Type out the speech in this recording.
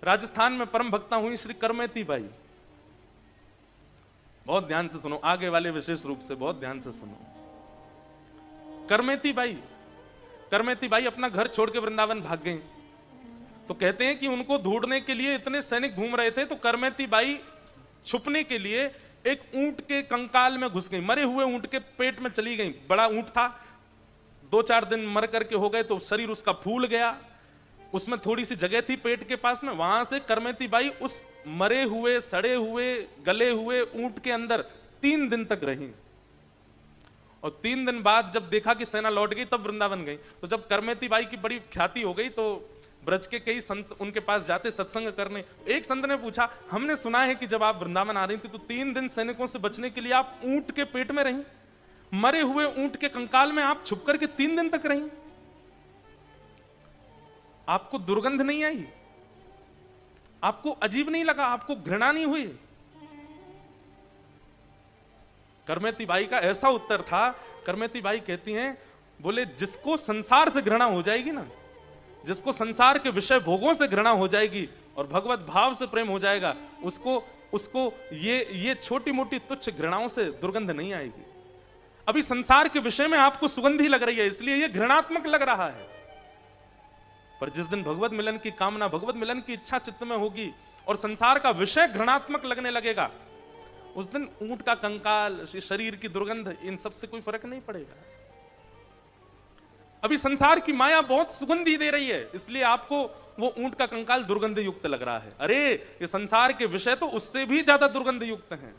राजस्थान में परम भक्ता हुई श्री करमेती बाई। बहुत ध्यान से सुनो, आगे वाले विशेष रूप से बहुत ध्यान से सुनो। करमेती बाई अपना घर छोड़ के वृंदावन भाग गई। तो कहते हैं कि उनको ढूंढने के लिए इतने सैनिक घूम रहे थे, तो करमेती बाई छुपने के लिए एक ऊंट के कंकाल में घुस गई, मरे हुए ऊंट के पेट में चली गई। बड़ा ऊंट था, 2-4 दिन मर करके हो गए, तो शरीर उसका फूल गया, उसमें थोड़ी सी जगह थी पेट के पास में, वहां से करमेती बाई उस मरे हुए, सड़े हुए, गले हुए ऊंट के अंदर 3 दिन तक रही। और 3 दिन बाद जब देखा कि सेना लौट गई, तब वृंदावन गई। तो जब करमेती बाई की बड़ी ख्याति हो गई, तो ब्रज के कई संत उनके पास जाते सत्संग करने। एक संत ने पूछा, हमने सुना है कि जब आप वृंदावन आ रही थी तो 3 दिन सैनिकों से बचने के लिए आप ऊंट के पेट में रही, मरे हुए ऊंट के कंकाल में आप छुप करके 3 दिन तक रही, आपको दुर्गंध नहीं आई? आपको अजीब नहीं लगा? आपको घृणा नहीं हुई? करमेती बाई का ऐसा उत्तर था। करमेती बाई कहती हैं, बोले जिसको संसार से घृणा हो जाएगी ना, जिसको संसार के विषय भोगों से घृणा हो जाएगी और भगवत भाव से प्रेम हो जाएगा, उसको ये छोटी मोटी तुच्छ घृणाओं से दुर्गंध नहीं आएगी। अभी संसार के विषय में आपको सुगंधी लग रही है, इसलिए ये घृणात्मक लग रहा है। पर जिस दिन भगवत मिलन की कामना, भगवत मिलन की इच्छा चित्त में होगी और संसार का विषय घृणात्मक लगने लगेगा, उस दिन ऊंट का कंकाल, शरीर की दुर्गंध, इन सब से कोई फर्क नहीं पड़ेगा। अभी संसार की माया बहुत सुगंधी दे रही है, इसलिए आपको वो ऊंट का कंकाल दुर्गंध युक्त लग रहा है। अरे ये संसार के विषय तो उससे भी ज्यादा दुर्गंध युक्त हैं।